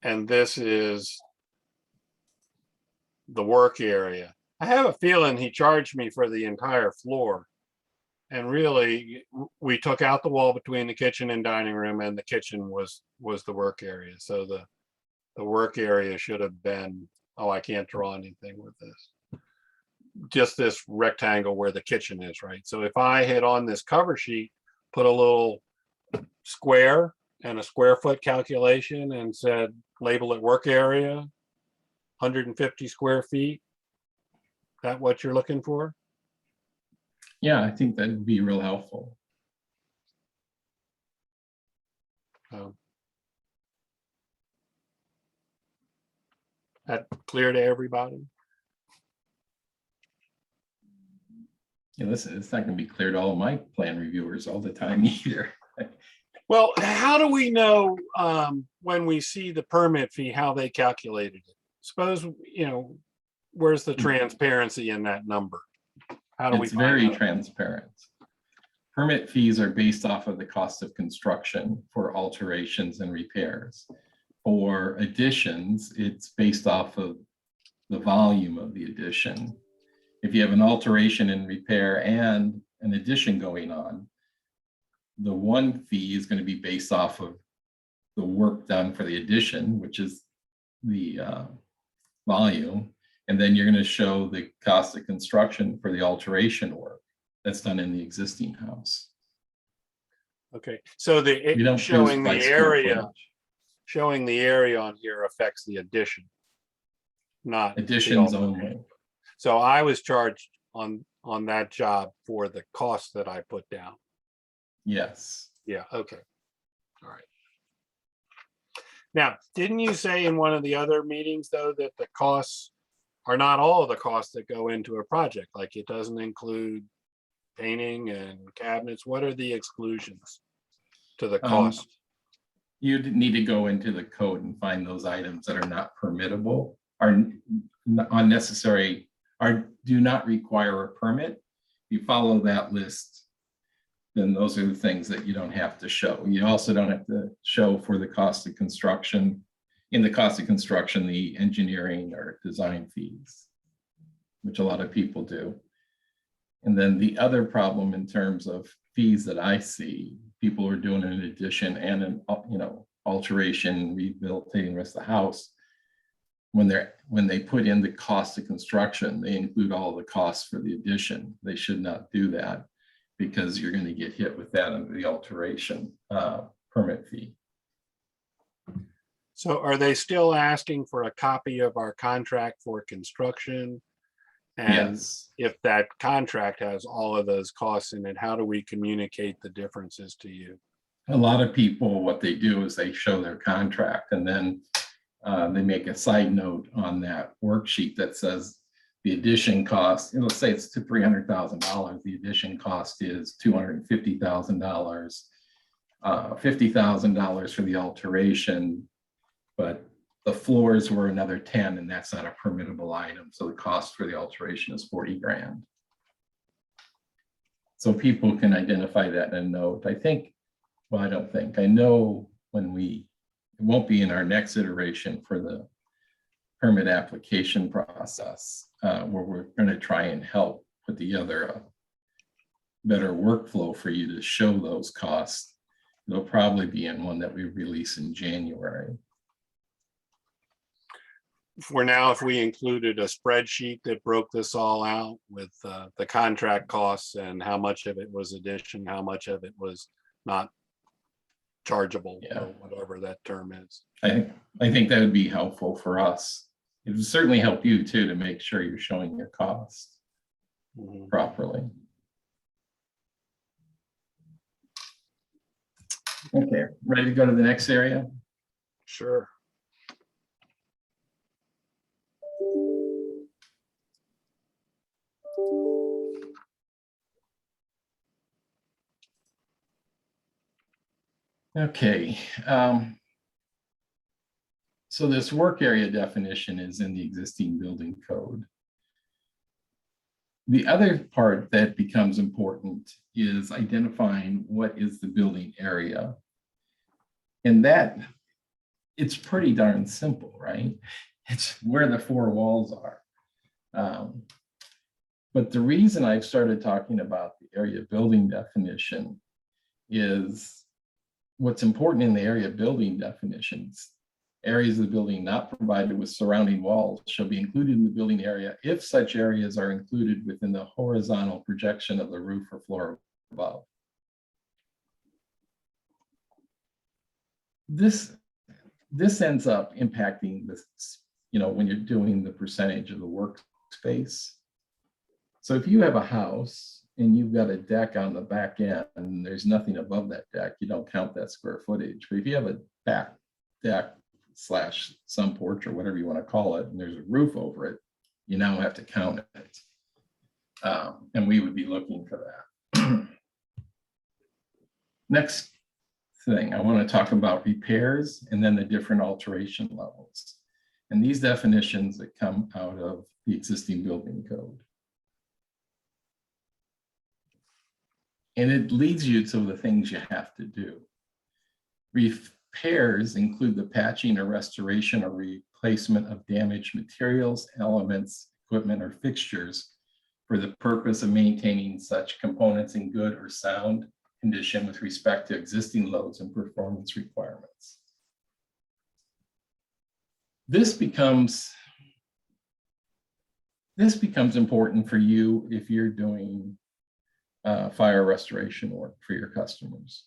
and this is the work area. I have a feeling he charged me for the entire floor. And really, we took out the wall between the kitchen and dining room, and the kitchen was the work area. So the work area should have been, oh, I can't draw anything with this. Just this rectangle where the kitchen is, right? So if I had on this cover sheet, put a little square and a square foot calculation and said, label it work area, 150 square feet. That what you're looking for? Yeah, I think that would be real helpful. That clear to everybody? Yeah, listen, it's not going to be clear to all my plan reviewers all the time either. Well, how do we know when we see the permit fee how they calculated it? Suppose, you know, where's the transparency in that number? How do we It's find very out? transparent. Permit fees are based off of the cost of construction for alterations and repairs. For additions, it's based off of the volume of the addition. If you have an alteration and repair and an addition going on, the one fee is going to be based off of the work done for the addition, which is the volume. And then you're going to show the cost of construction for the alteration work that's done in the existing house. Okay, so We don't showing by the square area, footage. showing the area on here affects the addition, not the Additions alteration. only. So I was charged on that job for the cost that I put down. Yes. Yeah, okay. All right. Now, didn't you say in one of the other meetings, though, that the costs are not all of the costs that go into a project? Like it doesn't include painting and cabinets. What are the exclusions to the cost? You'd need to go into the code and find those items that are not permittable, are unnecessary, or do not require a permit. You follow that list, then those are the things that you don't have to show. You also don't have to show for the cost of construction. In the cost of construction, the engineering or design fees, which a lot of people do. And then the other problem in terms of fees that I see, people are doing an addition and an alteration, rehabilitating the rest of the house. When they put in the cost of construction, they include all the costs for the addition. They should not do that because you're going to get hit with that under the alteration permit fee. So are they still asking for a copy of our contract for construction? And Yes. if that contract has all of those costs in it, how do we communicate the differences to you? A lot of people, what they do is they show their contract and then they make a side note on that worksheet that says the addition cost, and let's say it's to $300,000, the addition cost is $250,000, $50,000 for the alteration, but the floors were another 10 and that's not a permittable item. So the cost for the alteration is 40 grand. So people can identify that in a note. I think, well, I don't think, I know when it won't be in our next iteration for the permit application process, where we're going to try and help put together a better workflow for you to show those costs. It'll probably be in one that we release in January. If we included a spreadsheet that broke this all out with the contract costs and how much of it was addition, how much of it was not chargeable, or whatever that term is. I think that would be helpful for us. It would certainly help you too to make sure you're showing your costs properly. Okay, ready to go to the next area? Sure. Okay. So this work area definition is in the existing building code. The other part that becomes important is identifying what is the building area. And that it's pretty darn simple, right? It's where the four walls are. But the reason I've started talking about the area building definition is what's important in the area building definitions. Areas of the building not provided with surrounding walls shall be included in the building area if such areas are included within the horizontal projection of the roof or floor above. This ends up impacting this, when you're doing the percentage of the workspace. So if you have a house and you've got a deck on the back end and there's nothing above that deck, you don't count that square footage. But if you have a back deck / sun porch or whatever you want to call it, and there's a roof over it, you now have to count it. And we would be looking for that. Next thing, I want to talk about repairs and then the different alteration levels. And these definitions that come out of the existing building code. And it leads you to the things you have to do. Repairs include the patching or restoration or replacement of damaged materials, elements, equipment, or fixtures for the purpose of maintaining such components in good or sound condition with respect to existing loads and performance requirements. This becomes important for you if you're doing fire restoration work for your customers.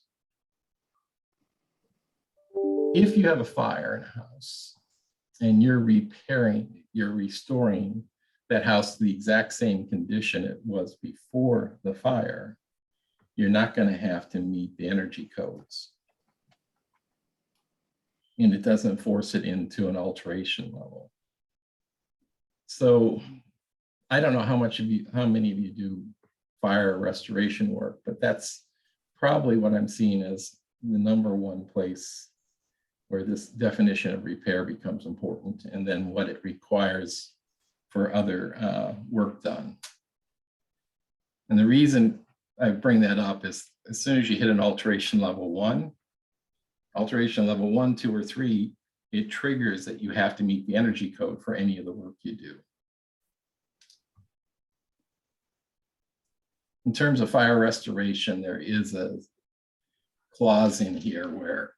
If you have a fire in a house and you're restoring that house to the exact same condition it was before the fire, you're not going to have to meet the energy codes. And it doesn't force it into an alteration level. So I don't know how many of you do fire restoration work, but that's probably what I'm seeing as the #1 place where this definition of repair becomes important, and then what it requires for other work done. And the reason I bring that up is as soon as you hit an alteration level 1, 2, or 3, it triggers that you have to meet the energy code for any of the work you do. In terms of fire restoration, there is a clause in here where,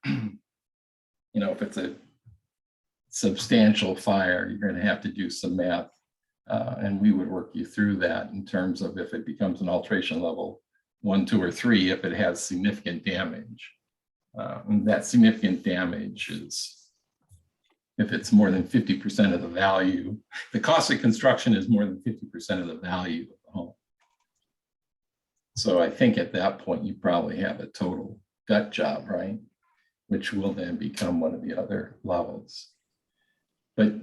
if it's a substantial fire, you're going to have to do some math, and we would work you through that in terms of if it becomes an alteration level 1, 2, or 3, if it has significant damage. And that significant damage is if it's more than 50% of the value, the cost of construction is more than 50% of the value of the home. So I think at that point, you probably have a total gut job, right? Which will then become one of the other levels. But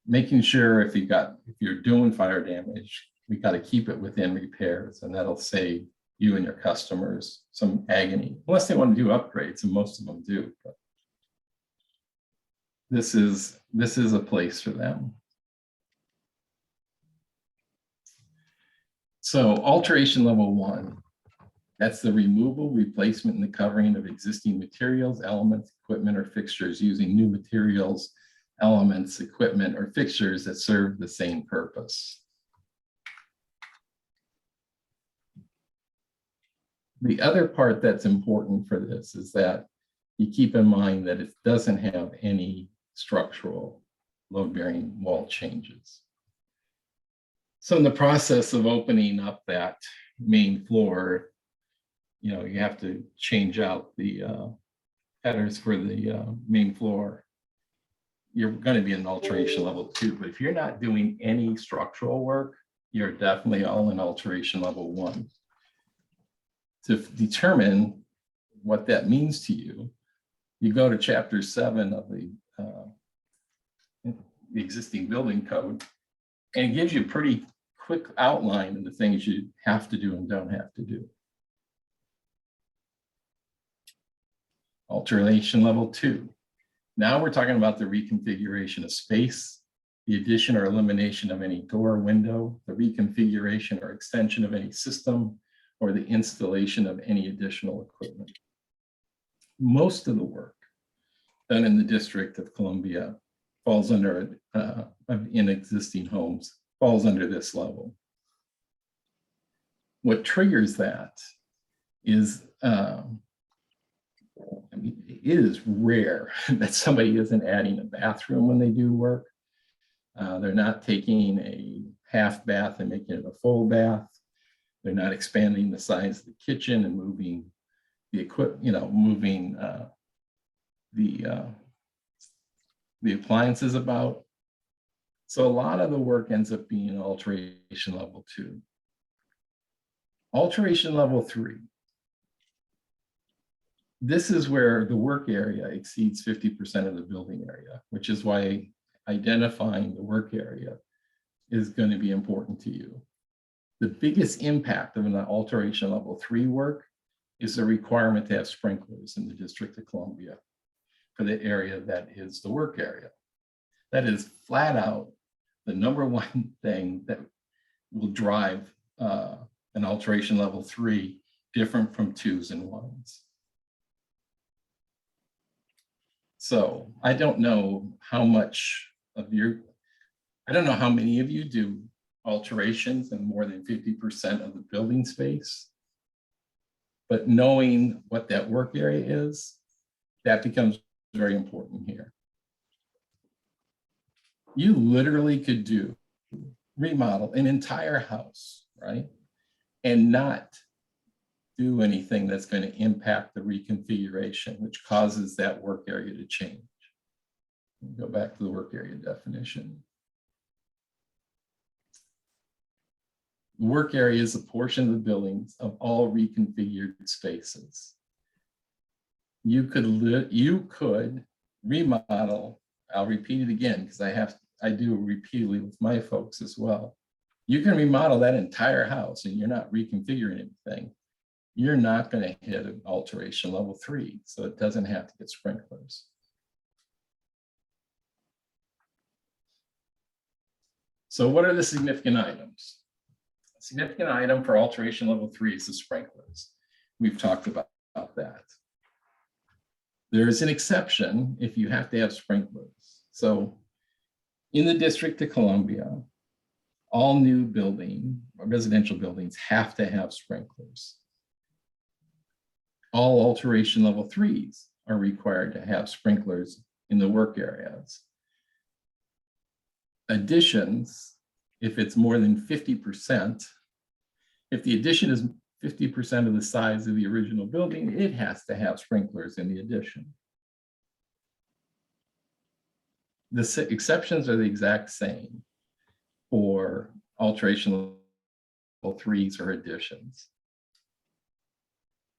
making sure if you're doing fire damage, we got to keep it within repairs, and that'll save you and your customers some agony, unless they want to do upgrades, and most of them do. But this is a place for them. So alteration level 1, that's the removal, replacement, and the covering of existing materials, elements, equipment, or fixtures using new materials, elements, equipment, or fixtures that serve the same purpose. The other part that's important for this is that you keep in mind that it doesn't have any structural load-bearing wall changes. So in the process of opening up that main floor, you have to change out the headers for the main floor. You're going to be in alteration level 2, but if you're not doing any structural work, you're definitely all in alteration level 1. To determine what that means to you, you go to chapter 7 of the existing building code, and it gives you a pretty quick outline of the things you have to do and don't have to do. Alteration level 2. Now we're talking about the reconfiguration of space, the addition or elimination of any door or window, the reconfiguration or extension of any system, or the installation of any additional equipment. Most of the work done in the District of Columbia falls under, in existing homes, falls under this level. What triggers that is, I mean, it is rare that somebody isn't adding a bathroom when they do work. They're not taking a half bath and making it a full bath. They're not expanding the size of the kitchen and moving the equipment, moving the appliances about. So a lot of the work ends up being alteration level 2. Alteration level 3. This is where the work area exceeds 50% of the building area, which is why identifying the work area is going to be important to you. The biggest impact of an alteration level 3 work is the requirement to have sprinklers in the District of Columbia for the area that is the work area. That is flat out the number one thing that will drive an alteration level 3 different from 2s and 1s. So I don't know how much of your, I don't know how many of you do alterations in more than 50% of the building space, but knowing what that work area is, that becomes very important here. You literally could remodel an entire house, right? And not do anything that's going to impact the reconfiguration, which causes that work area to change. Go back to the work area definition. The work area is a portion of the buildings of all reconfigured spaces. You could remodel. I'll repeat it again because I do repeatedly with my folks as well. You can remodel that entire house and you're not reconfiguring anything. You're not going to hit an alteration level 3, so it doesn't have to get sprinklers. So what are the significant items? A significant item for alteration level 3 is the sprinklers. We've talked about that. There is an exception if you have to have sprinklers. So in the District of Columbia, all new residential buildings have to have sprinklers. All alteration level 3s are required to have sprinklers in the work areas. Additions, if it's more than 50%, if the addition is 50% of the size of the original building, it has to have sprinklers in the addition. The exceptions are the exact same for alteration level 3s or additions.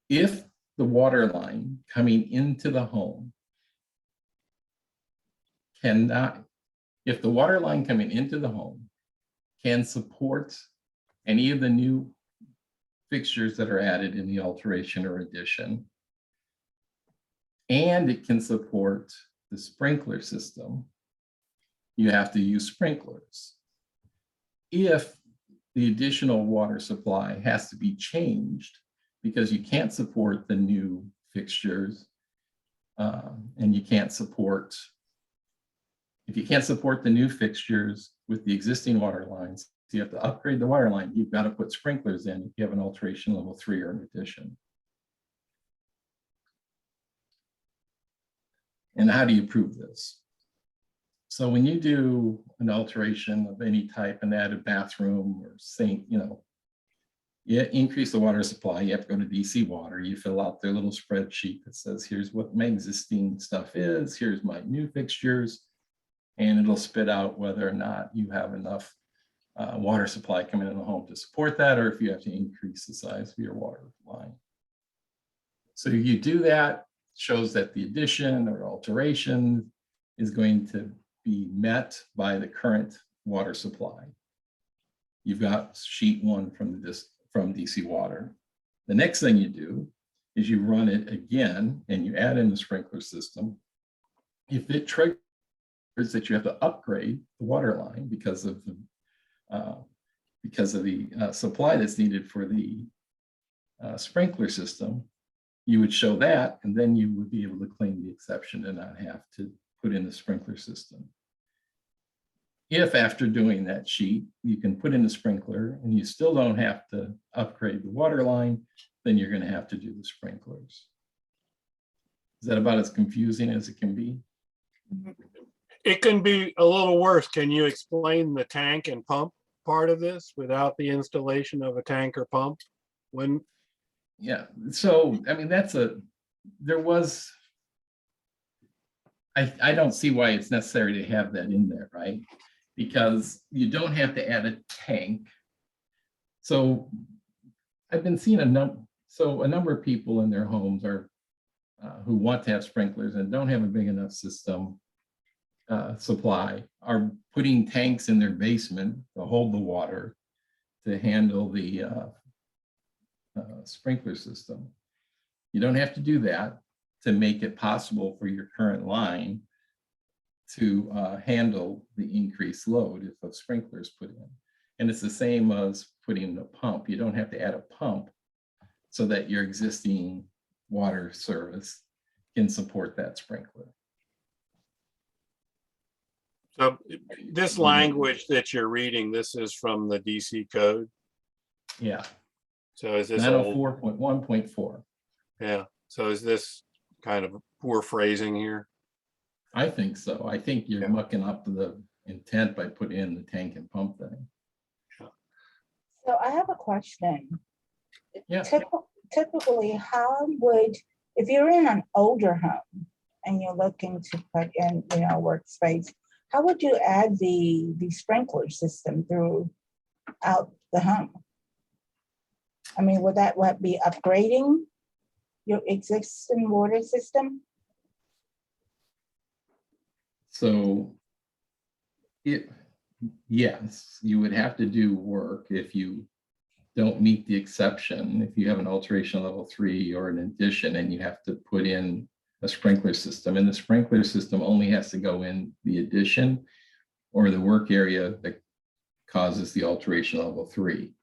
If the water line coming into the home if the water line coming into the home can support any of the new fixtures that are added in the alteration or addition, and it can support the sprinkler system, you have to use sprinklers. If the additional water supply has to be changed because you can't support the new fixtures, and you can't support, if you can't support the new fixtures with the existing water lines, so you have to upgrade the water line, you've got to put sprinklers in if you have an alteration level 3 or an addition. And how do you prove this? So when you do an alteration of any type, an added bathroom or sink, you increase the water supply, you have to go to DC Water, you fill out their little spreadsheet that says, here's what my existing stuff is, here's my new fixtures, and it'll spit out whether or not you have enough water supply coming in the home to support that, or if you have to increase the size of your water line. So you do that, shows that the addition or alteration is going to be met by the current water supply. You've got sheet 1 from DC Water. The next thing you do is you run it again and you add in the sprinkler system. If it triggers that you have to upgrade the water line because of the supply that's needed for the sprinkler system, you would show that, and then you would be able to claim the exception and not have to put in the sprinkler system. If after doing that sheet, you can put in the sprinkler and you still don't have to upgrade the water line, then you're going to have to do the sprinklers. Is that about as confusing as it can be? It can be a little worse. Can you explain the tank and pump part of this without the installation of a tank or pump? When Yeah, so I mean, I don't see why it's necessary to have that in there, right? Because you don't have to add a tank. So I've been seeing a number of people in their homes are who want to have sprinklers and don't have a big enough system supply are putting tanks in their basement to hold the water to handle the sprinkler system. You don't have to do that to make it possible for your current line to handle the increased load if a sprinkler is put in. And it's the same as putting in a pump. You don't have to add a pump so that your existing water service can support that sprinkler. so this language that you're reading, this is from the DC code. Yeah, So is this old? 904.1.4. Yeah. So is this kind of poor phrasing here? I think so. I think you're Yeah. mucking up the intent by putting in the tank and pump thing. So I have a question. Yeah. Typically, how would, if you're in an older home and you're looking to put in, workspace, how would you add the sprinkler system throughout the home? I mean, would that be upgrading your existing water system? So yes, you would have to do work if you don't meet the exception. If you have an alteration level 3 or an addition and you have to put in a sprinkler system, and the sprinkler system only has to go in the addition or the work area that causes the alteration level 3.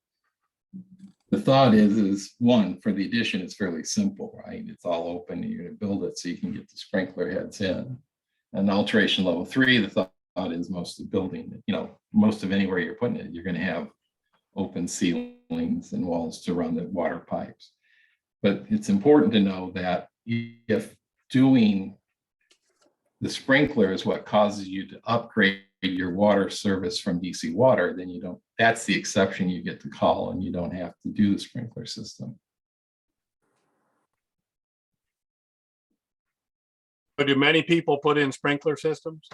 The thought is one, for the addition, it's fairly simple, right? It's all open and you're going to build it so you can get the sprinkler heads in. And alteration level 3, the thought is most of the building, most of anywhere you're putting it, you're going to have open ceilings and walls to run the water pipes. But it's important to know that if doing the sprinkler is what causes you to upgrade your water service from DC water, then that's the exception you get to call and you don't have to do the sprinkler system. But do many people put in sprinkler systems?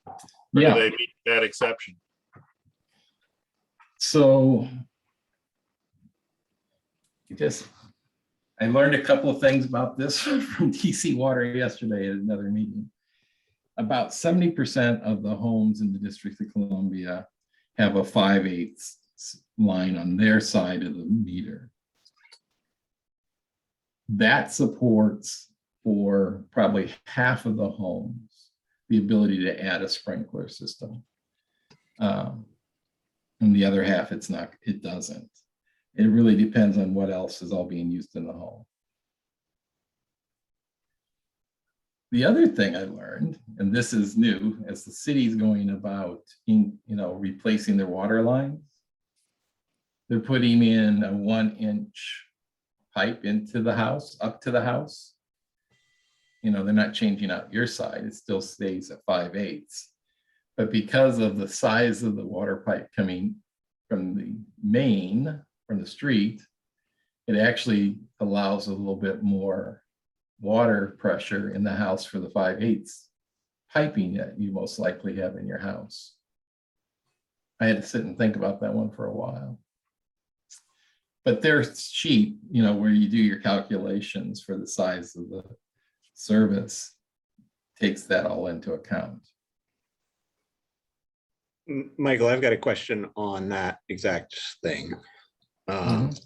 Or Yeah. do they meet that exception? So I learned a couple of things about this from DC Water yesterday at another meeting. About 70% of the homes in the District of Columbia have a 5/8 line on their side of the meter. That supports for probably half of the homes the ability to add a sprinkler system. And the other half, it doesn't. It really depends on what else is all being used in the home. The other thing I learned, and this is new, as the city's going about replacing their water lines, they're putting in a 1-inch pipe into the house, up to the house. They're not changing out your side, it still stays at 5/8. But because of the size of the water pipe coming from the main, from the street, it actually allows a little bit more water pressure in the house for the 5/8 piping that you most likely have in your house. I had to sit and think about that one for a while. But their sheet, where you do your calculations for the size of the service, takes that all into account. Michael, I've got a question on that exact thing. Mhm.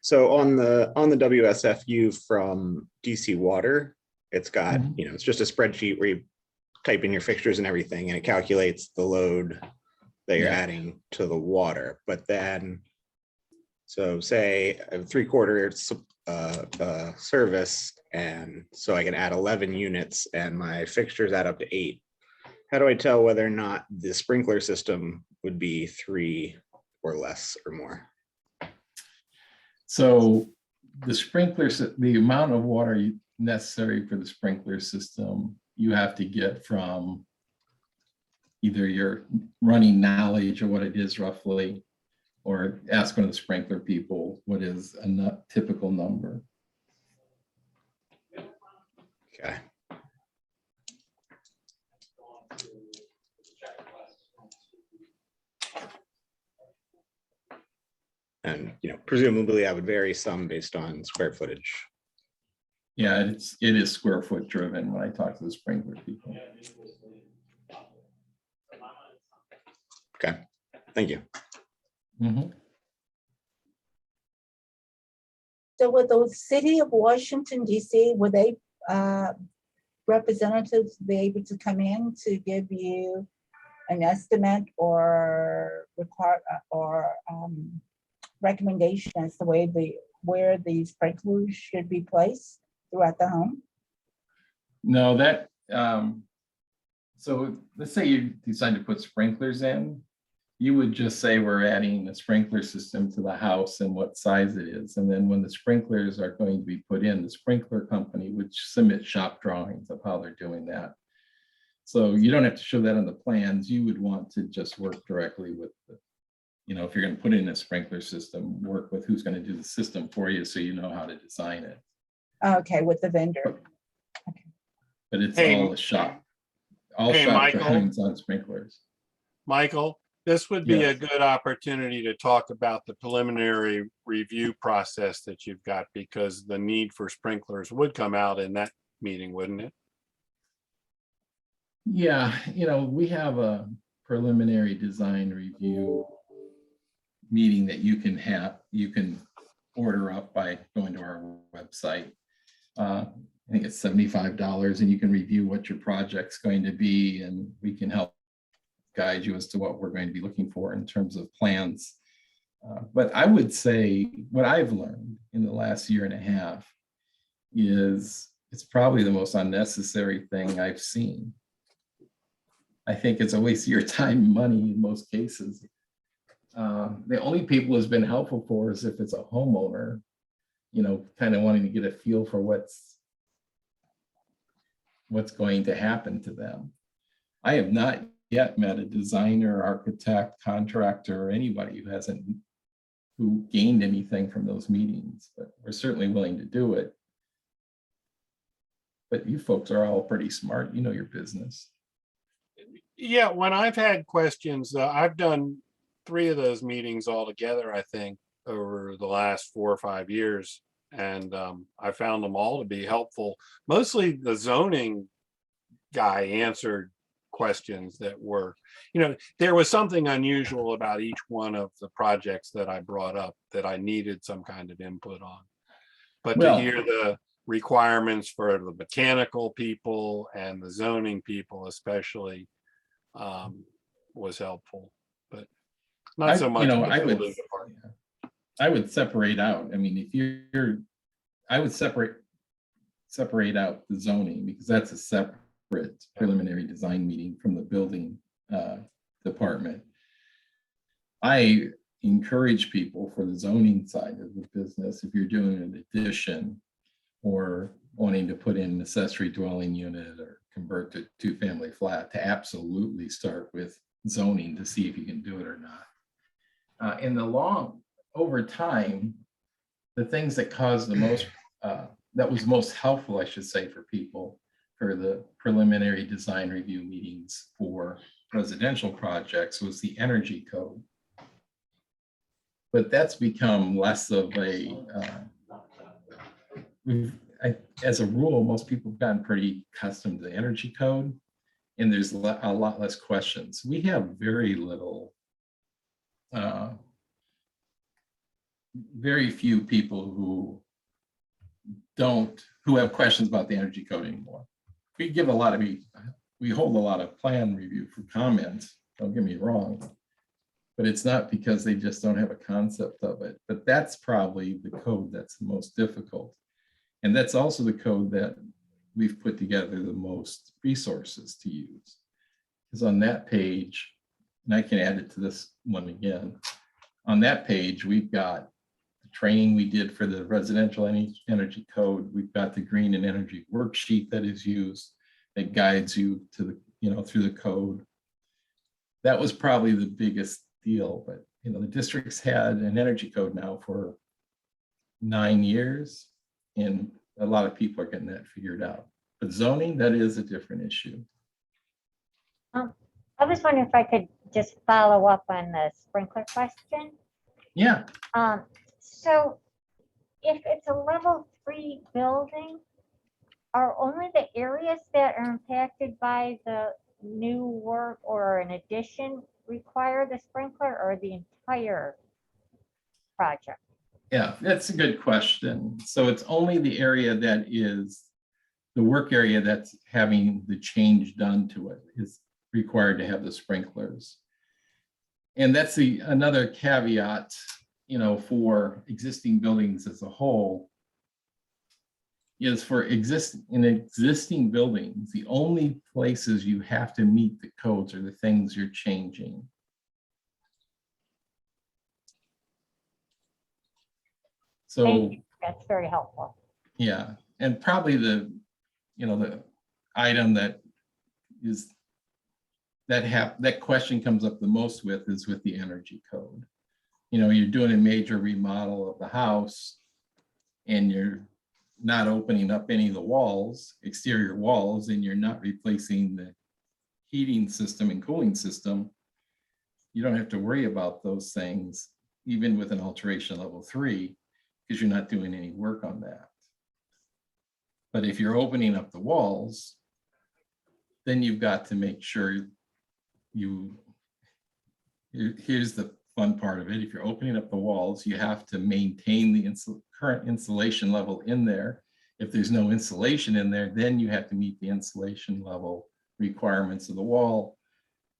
So on the WSFU from DC Water, it's got, Mhm. it's just a spreadsheet where you type in your fixtures and everything, and it calculates the load that you're Yeah. adding to the water. But then So say a 3/4 service, and so I can add 11 units and my fixtures add up to 8. How do I tell whether or not the sprinkler system would be 3 or less or more? So the amount of water necessary for the sprinkler system, you have to get from either your running knowledge of what it is roughly, or ask one of the sprinkler people what is a typical number. Okay. And presumably I would vary some based on square footage. Yeah, it is square foot driven when I talk to the sprinkler people. Okay, thank you. Mhm. So with the city of Washington, DC, were they representatives be able to come in to give you an estimate or recommendation as to where the sprinklers should be placed throughout the home? No, so let's say you decide to put sprinklers in, you would just say we're adding a sprinkler system to the house and what size it is. And then when the sprinklers are going to be put in, the sprinkler company would submit shop drawings of how they're doing that. So you don't have to show that on the plans. You would want to just work directly with if you're going to put in a sprinkler system, work with who's going to do the system for you so you know how to design it. Okay, with the vendor. But it's Hey, all a shop. All hey, shop Michael. drawings on sprinklers. Michael, this would be a Yes. good opportunity to talk about the preliminary review process that you've got, because the need for sprinklers would come out in that meeting, wouldn't it? Yeah, we have a preliminary design review meeting that you can order up by going to our website. I think it's $75, and you can review what your project's going to be, and we can help guide you as to what we're going to be looking for in terms of plans. But I would say what I've learned in the last year and a half is it's probably the most unnecessary thing I've seen. I think it's a waste of your time and money in most cases. The only people it's been helpful for is if it's a homeowner, kind of wanting to get a feel for what's going to happen to them. I have not yet met a designer, architect, contractor, or anybody who gained anything from those meetings, but we're certainly willing to do it. But you folks are all pretty smart, you know your business. Yeah, when I've had questions, I've done 3 of those meetings altogether, I think, over the last 4 or 5 years. And I found them all to be helpful. Mostly the zoning guy answered questions that were, there was something unusual about each one of the projects that I brought up that I needed some kind of input on. But to hear the requirements for the mechanical people and the zoning people especially was helpful, but not so much. I would separate out. I mean, I would separate out the zoning, because that's a separate preliminary design meeting from the building department. I encourage people for the zoning side of the business, if you're doing an addition or wanting to put in an accessory dwelling unit or convert to 2-family flat, to absolutely start with zoning to see if you can do it or not. Over time, the things that caused the most, that was most helpful, I should say, for people for the preliminary design review meetings for residential projects was the energy code. But that's become less of as a rule, most people have gotten pretty accustomed to the energy code, and there's a lot less questions. We have very few people who have questions about the energy code anymore. We hold a lot of plan review for comments, don't get me wrong, but it's not because they just don't have a concept of it. But that's probably the code that's the most difficult. And that's also the code that we've put together the most resources to use. Because on that page, and I can add it to this one again, on that page, we've got the training we did for the residential energy code. We've got the green and energy worksheet that is used that guides you to the, through the code. That was probably the biggest deal, but the district's had an energy code now for 9 years, and a lot of people are getting that figured out. But zoning, that is a different issue. I was wondering if I could just follow up on the sprinkler question. Yeah, So if it's a level 3 building, are only the areas that are impacted by the new work or an addition require the sprinkler, or the entire project? yeah, that's a good question. So it's only the area that is the work area that's having the change done to it is required to have the sprinklers. And that's another caveat, for existing buildings as a whole, is for existing buildings, the only places you have to meet the codes are the things you're changing. So Thank you. That's very helpful. yeah, and probably the item that is that question comes up the most with is with the energy code. You're doing a major remodel of the house and you're not opening up any of the walls, exterior walls, and you're not replacing the heating system and cooling system. You don't have to worry about those things, even with an alteration level 3, because you're not doing any work on that. But if you're opening up the walls, then you've got to make sure here's the fun part of it. If you're opening up the walls, you have to maintain the current insulation level in there. If there's no insulation in there, then you have to meet the insulation level requirements of the wall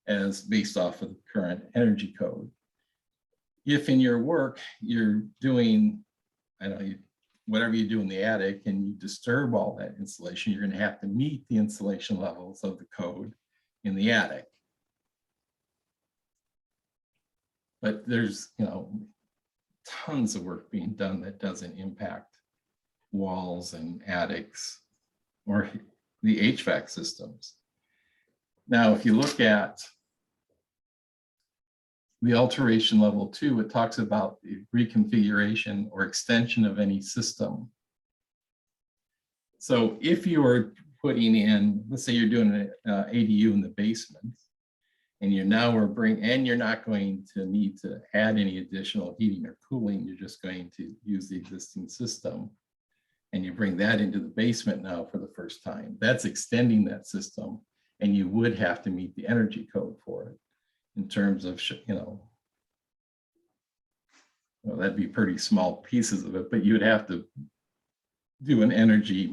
as based off of the current energy code. If in your work, you're doing, whatever you do in the attic and you disturb all that insulation, you're going to have to meet the insulation levels of the code in the attic. But there's, tons of work being done that doesn't impact walls and attics or the HVAC systems. Now, if you look at the alteration level 2, it talks about the reconfiguration or extension of any system. So if you're putting in, let's say you're doing an ADU in the basement, and you're not going to need to add any additional heating or cooling, you're just going to use the existing system, and you bring that into the basement now for the first time. That's extending that system, and you would have to meet the energy code for it in terms of, that'd be pretty small pieces of it, but you'd have to do an energy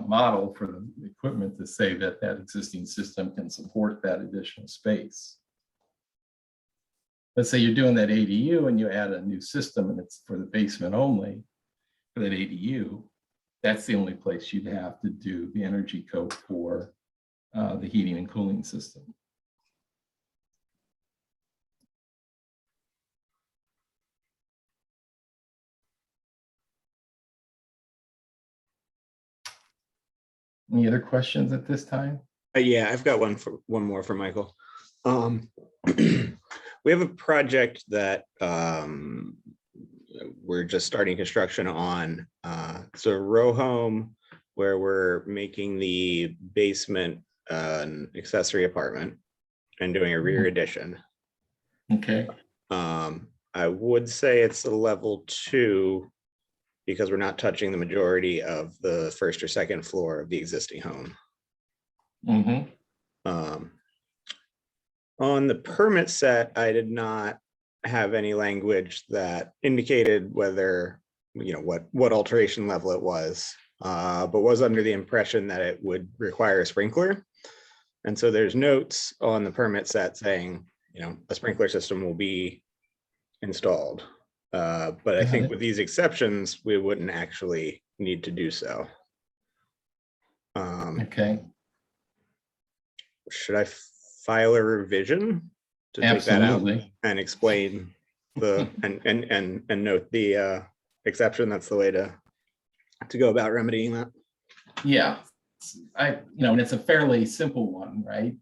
model for the equipment to say that that existing system can support that additional space. Let's say you're doing that ADU and you add a new system and it's for the basement only for that ADU. That's the only place you'd have to do the energy code for the heating and cooling system. Any other questions at this time? Yeah, I've got one more for Michael. We have a project that we're just starting construction on. It's a row home where we're making the basement an accessory apartment and doing a rear addition. Okay. I would say it's a level 2 because we're not touching the majority of the first or second floor of the existing home. Mm-hmm. On the permit set, I did not have any language that indicated whether, what alteration level it was, but was under the impression that it would require a sprinkler. And so there's notes on the permit set saying, a sprinkler system will be installed. But I Got think it. with these exceptions, we wouldn't actually need to do so. Okay, Should I file a revision to take that out absolutely. and explain the and note the exception? That's the way to go about remedying that. Yeah, and it's a fairly simple one, right?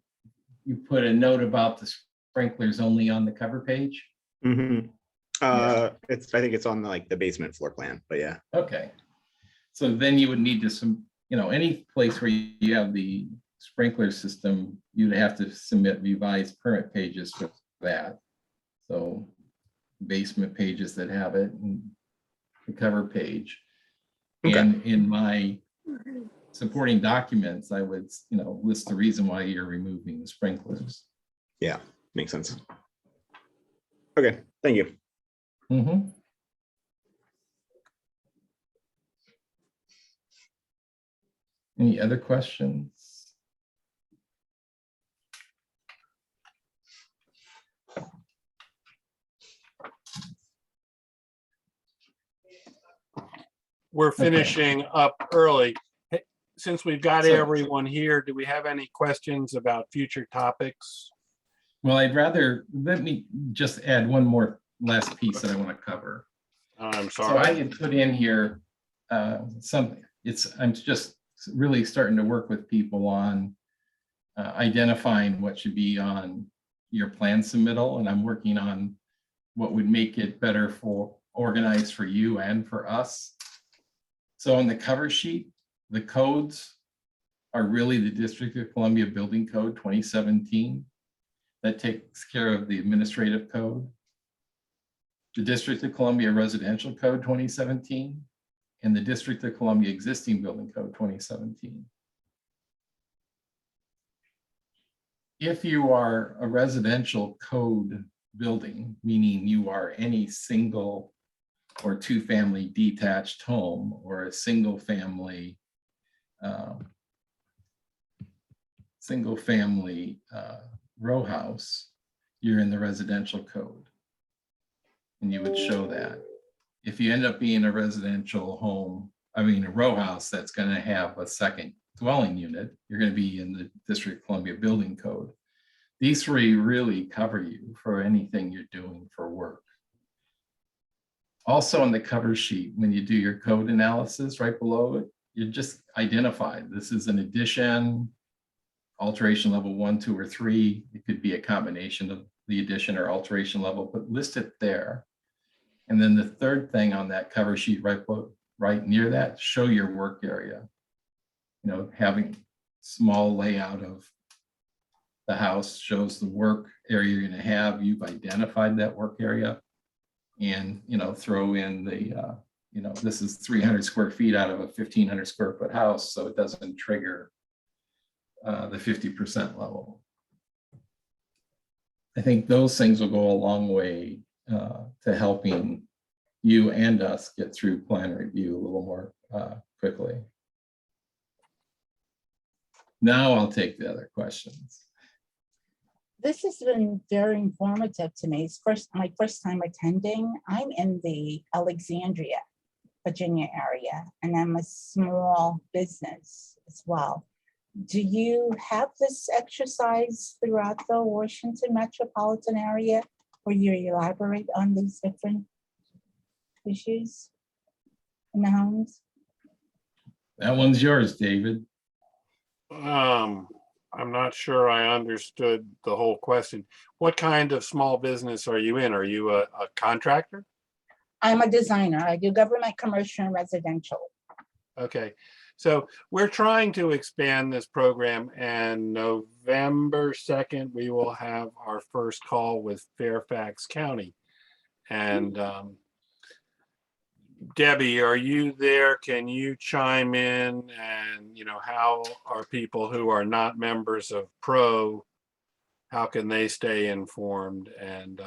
You put a note about the sprinklers only on the cover page. Mhm. Yeah. I think it's on like the basement floor plan, but yeah. Okay. So then you would need to any place where you have the sprinkler system, you'd have to submit revised permit pages for that. So basement pages that have it and the cover page. Okay. And in my supporting documents, I would, list the reason why you're removing the sprinklers. Yeah, makes sense. Okay, thank you. Mhm. Any other questions? We're finishing up early. Hey, since we've got So- everyone here, do we have any questions about future topics? Well, let me just add one more last piece that I want to cover. I'm So I sorry. had put in here something. I'm just really starting to work with people on identifying what should be on your plan submittal, and I'm working on what would make it better for organized for you and for us. So on the cover sheet, the codes are really the District of Columbia Building Code 2017. That takes care of the administrative code. The District of Columbia Residential Code 2017 and the District of Columbia Existing Building Code 2017. If you are a residential code building, meaning you are any single or two-family detached home or a single-family row house, you're in the residential code. And you would show that. If you end up being a residential home, a row house that's going to have a second dwelling unit, you're going to be in the District of Columbia Building Code. These three really cover you for anything you're doing for work. Also on the cover sheet, when you do your code analysis right below it, you just identify this is an addition, alteration level 1, 2, or 3. It could be a combination of the addition or alteration level, but list it there. And then the third thing on that cover sheet right near that, show your work area. Having small layout of the house shows the work area you're going to have. You've identified that work area, and throw in the this is 300 square feet out of a 1,500 square foot house, so it doesn't trigger the 50% level. I think those things will go a long way to helping you and us get through plan review a little more quickly. Now I'll take the other questions. This has been very informative to me. It's my first time attending. I'm in the Alexandria, Virginia area, and I'm a small business as well. Do you have this exercise throughout the Washington metropolitan area where you elaborate on these different issues in the homes? That one's yours, David. I'm not sure I understood the whole question. What kind of small business are you in? Are you a contractor? I'm a designer. I do government, commercial, and residential. Okay, so we're trying to expand this program, and November 2nd, we will have our first call with Fairfax County. And Debbie, are you there? Can you chime in? And, how are people who are not members of PRO, how can they stay informed? And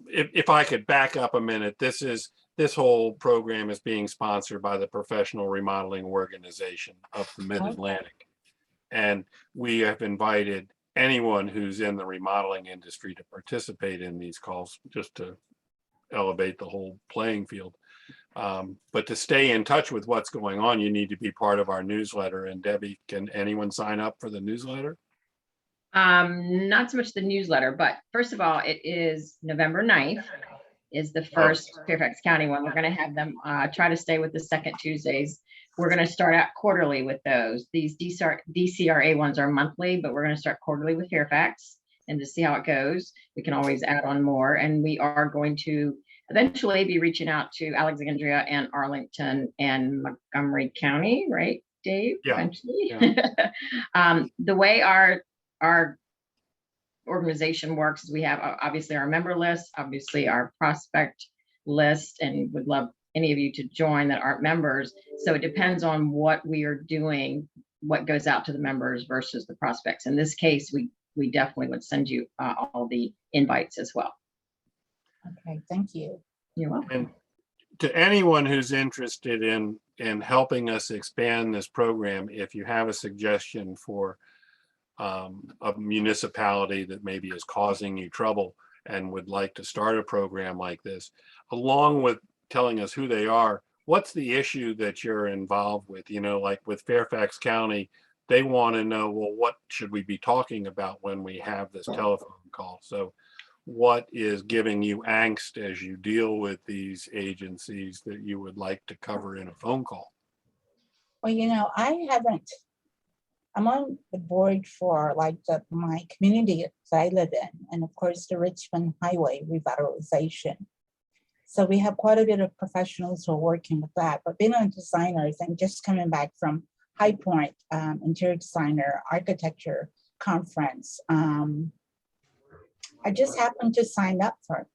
if I could back up a minute, this whole program is being sponsored by the Professional Remodeling Organization of the Mid-Atlantic. And we have invited anyone who's in the remodeling industry to participate in these calls, just to elevate the whole playing field. But to stay in touch with what's going on, you need to be part of our newsletter. And Debbie, can anyone sign up for the newsletter? Not so much the newsletter, but first of all, it is November 9th is the first Fairfax County one. We're going to have them try to stay with the second Tuesdays. We're going to start out quarterly with those. These DCRA ones are monthly, but we're going to start quarterly with Fairfax and to see how it goes. We can always add on more. And we are going to eventually be reaching out to Alexandria and Arlington and Montgomery County, right, Dave? Yeah. Eventually. The way our organization works is we have obviously our member list, obviously our prospect list, and would love any of you to join that aren't members. So it depends on what we are doing, what goes out to the members versus the prospects. In this case, we definitely would send you all the invites as well. Okay, thank you. You're welcome. And to anyone who's interested in helping us expand this program, if you have a suggestion for a municipality that maybe is causing you trouble and would like to start a program like this, along with telling us who they are, what's the issue that you're involved with? You know, like with Fairfax County, they want to know, well, what should we be talking about when we have this telephone call? So what is giving you angst as you deal with these agencies that you would like to cover in a phone call? Well, you know, I'm on the board for like my community that I live in, and of course the Richmond Highway revitalization. So we have quite a bit of professionals who are working with that, but being on designers and just coming back from High Point interior designer architecture conference, I just happened to sign up for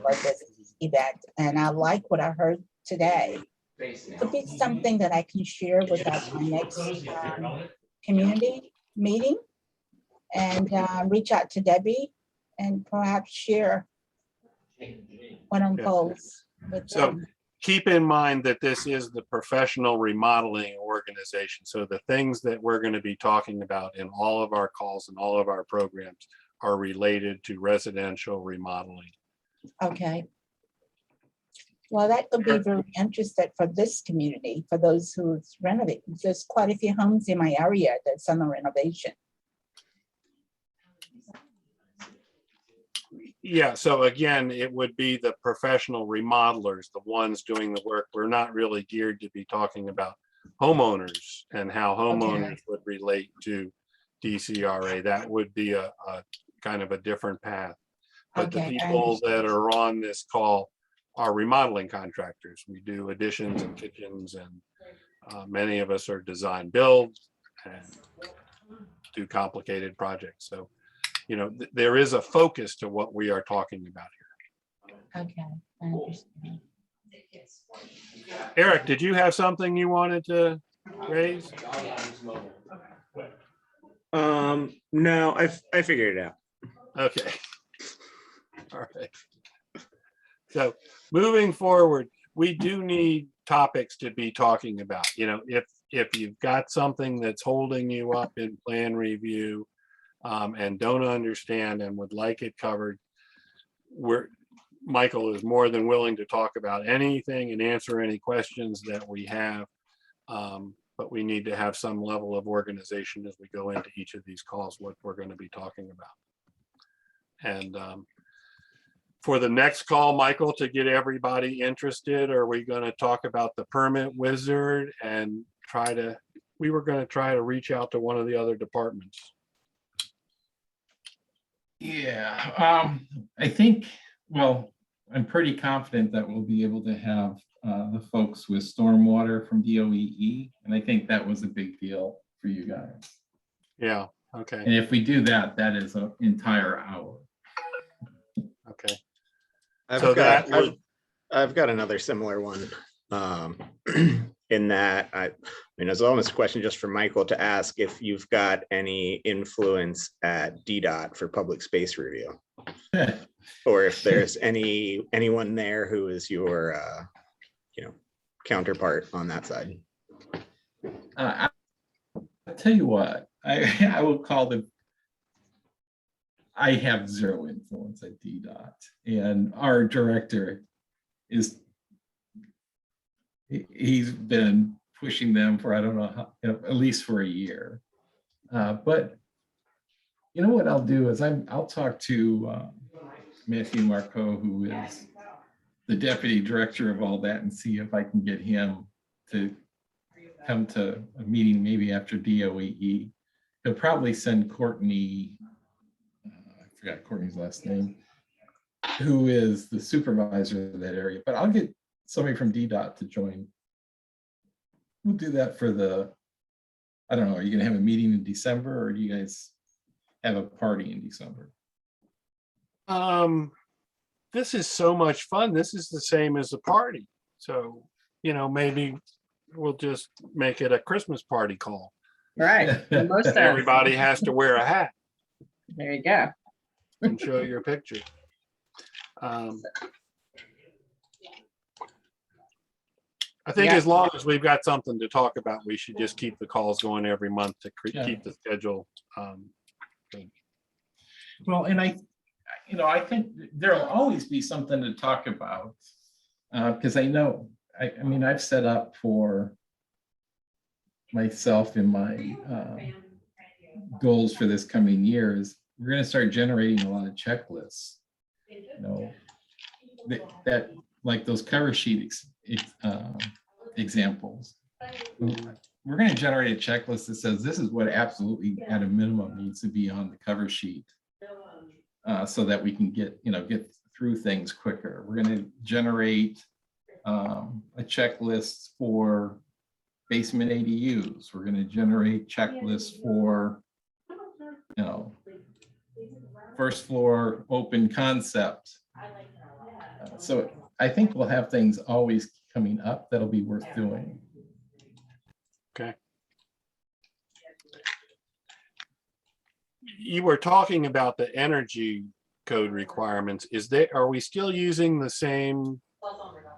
this event, and I like what I heard today. Could be something that I can share with my next community meeting, and reach out to Debbie and perhaps share what unfolds with So them. keep in mind that this is the professional remodeling organization. So the things that we're going to be talking about in all of our calls and all of our programs are related to residential remodeling. Okay. Well, that could be very interesting for this community, for those who's renovating. There's quite a few homes in my area that's under renovation. Yeah, so again, it would be the professional remodelers, the ones doing the work. We're not really geared to be talking about homeowners and how homeowners would relate to DCRA. That would be a kind of a different path. But the Okay, I people that are on this call are remodeling contractors. We do additions and kitchens, and many of us are design builds and do complicated projects. So, you know, there is a focus to what we are talking about here. Okay, I understand. Eric, did you have something you wanted to raise? No, I figured it out. Okay. All right. So moving forward, we do need topics to be talking about. You know, if you've got something that's holding you up in plan review and don't understand and would like it covered, Michael is more than willing to talk about anything and answer any questions that we have. But we need to have some level of organization as we go into each of these calls, what we're going to be talking about. And for the next call, Michael, to get everybody interested, are we going to talk about the permit wizard and we were going to try to reach out to one of the other departments? Yeah, I think, well, I'm pretty confident that we'll be able to have the folks with stormwater from DOEE. And I think that was a big deal for you guys. Yeah, okay, And if we do that, that is an entire hour. okay. I've that got another similar one. In that, I mean, it's almost a question just for Michael to ask if you've got any influence at DDOT for public space review, or if there's anyone there who is your, counterpart on that side. I'll tell you what, I will call them I have zero influence at DDOT, and our director is, he's been pushing them for, I don't know how, at least for a year. But you know what I'll do is I'll talk to Matthew Marco, who is the deputy director of all that, and see if I can get him to come to a meeting maybe after DOEE. He'll probably send Courtney, I forgot Courtney's last name, who is the supervisor of that area, but I'll get somebody from DDOT to join. We'll do that for the, I don't know, are you gonna have a meeting in December, or do you guys have a party in December? This is so much fun. This is the same as a party. So, you know, maybe we'll just make it a Christmas party call. Right. The most sense. Everybody has to wear a hat There you go. and show your picture. I think Yeah. as long as we've got something to talk about, we should just keep the calls going every month to Yeah. keep the schedule. Well, and I think there'll always be something to talk about, because I know, I mean, I've set up for myself in my goals for this coming year is we're going to start generating a lot of checklists. You know, that like those cover sheet examples. We're going to generate a checklist that says this is what absolutely at a minimum needs to be on the cover sheet, so that we can get through things quicker. We're going to generate a checklist for basement ADUs. We're going to generate checklists for, first floor open concept. So I think we'll have things always coming up that'll be worth doing. Okay. You were talking about the energy code requirements. Are we still using the same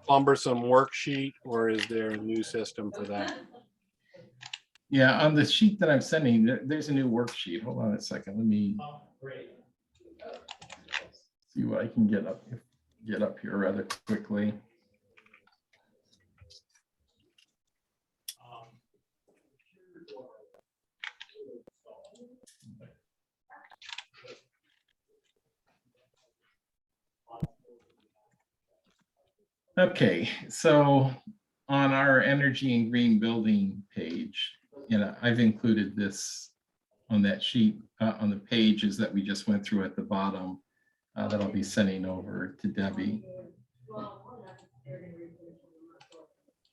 cumbersome worksheet, or is there a new system for that? Yeah, on the sheet that I'm sending, there's a new worksheet. Hold on a second. Let me see what I can get up here rather quickly. Okay, so on our energy and green building page, I've included this on that sheet on the pages that we just went through at the bottom that I'll be sending over to Debbie.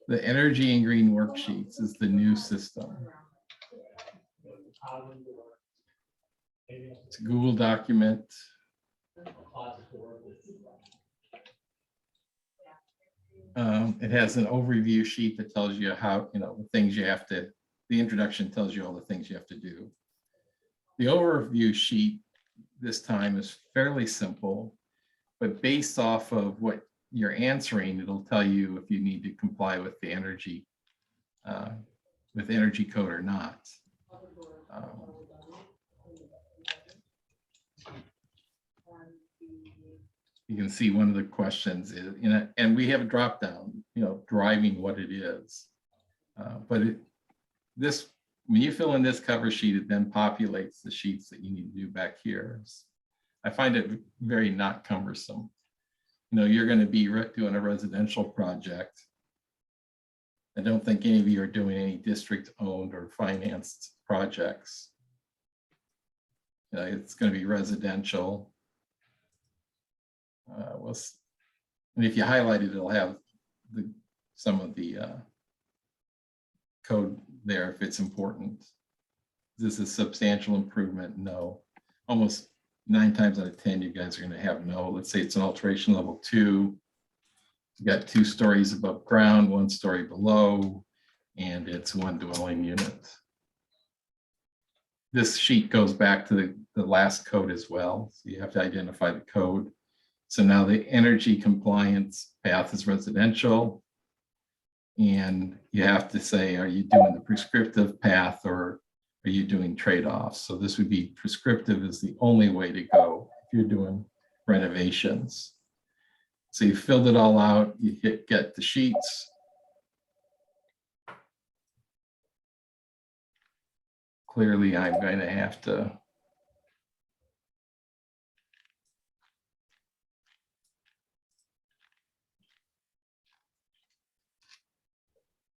The energy and green worksheets is the new system. It's a Google document. It has an overview sheet that tells you how, the things you have to, the introduction tells you all the things you have to do. The overview sheet this time is fairly simple, but based off of what you're answering, it'll tell you if you need to comply with the energy code or not. You can see one of the questions is, and we have a drop down, driving what it is. But when you fill in this cover sheet, it then populates the sheets that you need to do back here. I find it very not cumbersome. You're going to be doing a residential project. I don't think any of you are doing any district owned or financed projects. It's going to be residential. And if you highlight it, it'll have some of the code there if it's important. Is this a substantial improvement? No. Almost 9 times out of 10, you guys are going to have no. Let's say it's an alteration level 2. You got 2 stories above ground, 1 story below, and it's 1 dwelling unit. This sheet goes back to the last code as well. So you have to identify the code. So now the energy compliance path is residential. And you have to say, are you doing the prescriptive path or are you doing trade-offs? So this would be prescriptive is the only way to go. if you're doing renovations. So you filled it all out, you hit get the sheets. Clearly, I'm going to have to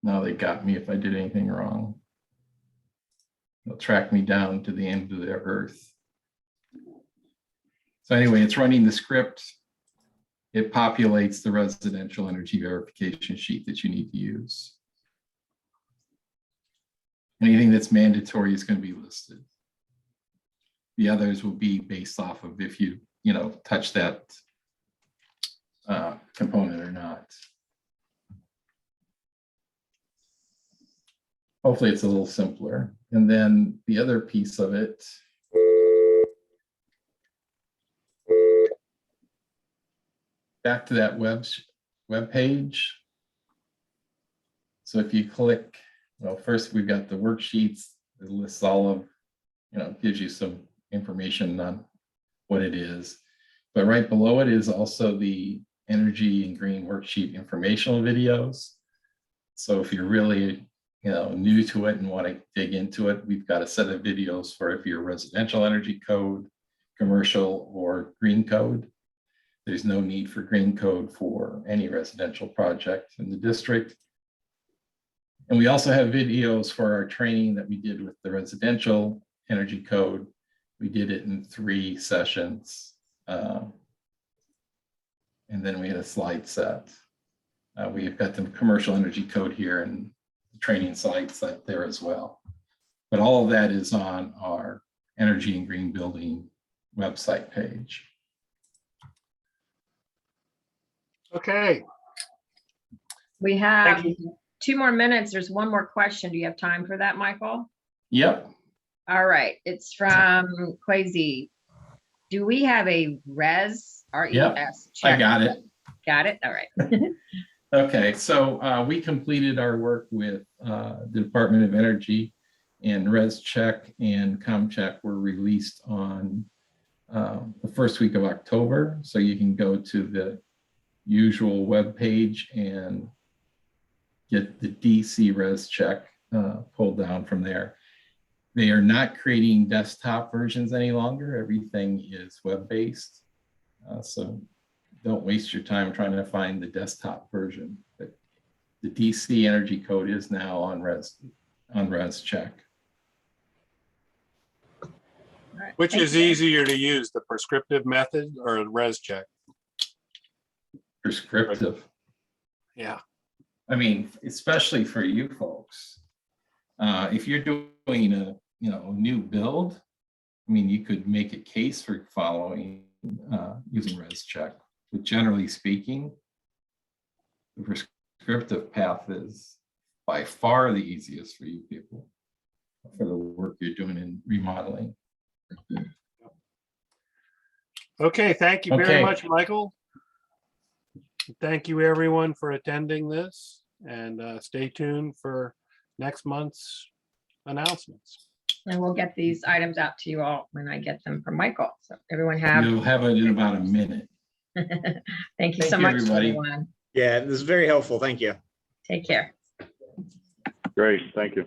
now they got me if I did anything wrong. They'll track me down to the end of the earth. So anyway, it's running the script. It populates the residential energy verification sheet that you need to use. Anything that's mandatory is going to be listed. The others will be based off of if you touch that component or not. Hopefully it's a little simpler. And then the other piece of it, back to that web page. So if you click, well, first we've got the worksheets. It lists all of, gives you some information on what it is. But right below it is also the energy and green worksheet informational videos. So if you're really new to it and want to dig into it, we've got a set of videos for if you're residential energy code, commercial, or green code. There's no need for green code for any residential project in the district. And we also have videos for our training that we did with the residential energy code. We did it in 3 sessions. And then we had a slide set. We've got the commercial energy code here and the training slides there as well. But all of that is on our Energy and Green Building website page. Okay, We have Thank 2 more minutes. There's one more question. Do you have time for that, Michael? Yep. All right, it's from Quasi. Do we have a RES, R-E-S? I check? got it. Got it, all right. Okay, so we completed our work with the Department of Energy, and Res Check and ComCheck were released on the first week of October. So you can go to the usual web page and get the DC Res Check pulled down from there. They are not creating desktop versions any longer. Everything is web-based. So don't waste your time trying to find the desktop version. But the DC Energy Code is now on Res Check. All right, which thank is you. easier to use, the prescriptive method or the res check? Prescriptive. Yeah, I mean, especially for you folks, if you're doing a new build, I mean, you could make a case for following using Res Check. But generally speaking, the prescriptive path is by far the easiest for you people for the work you're doing in remodeling. okay, thank you very Okay. much, Michael. Thank you, everyone, for attending this, and stay tuned for next month's announcements. And we'll get these items out to you all when I get them from Michael. So everyone have, You'll have it in about a minute. thank you Thank so you, much, everybody. everyone. Yeah, this is very helpful. Thank you. Take care. Great, thank you.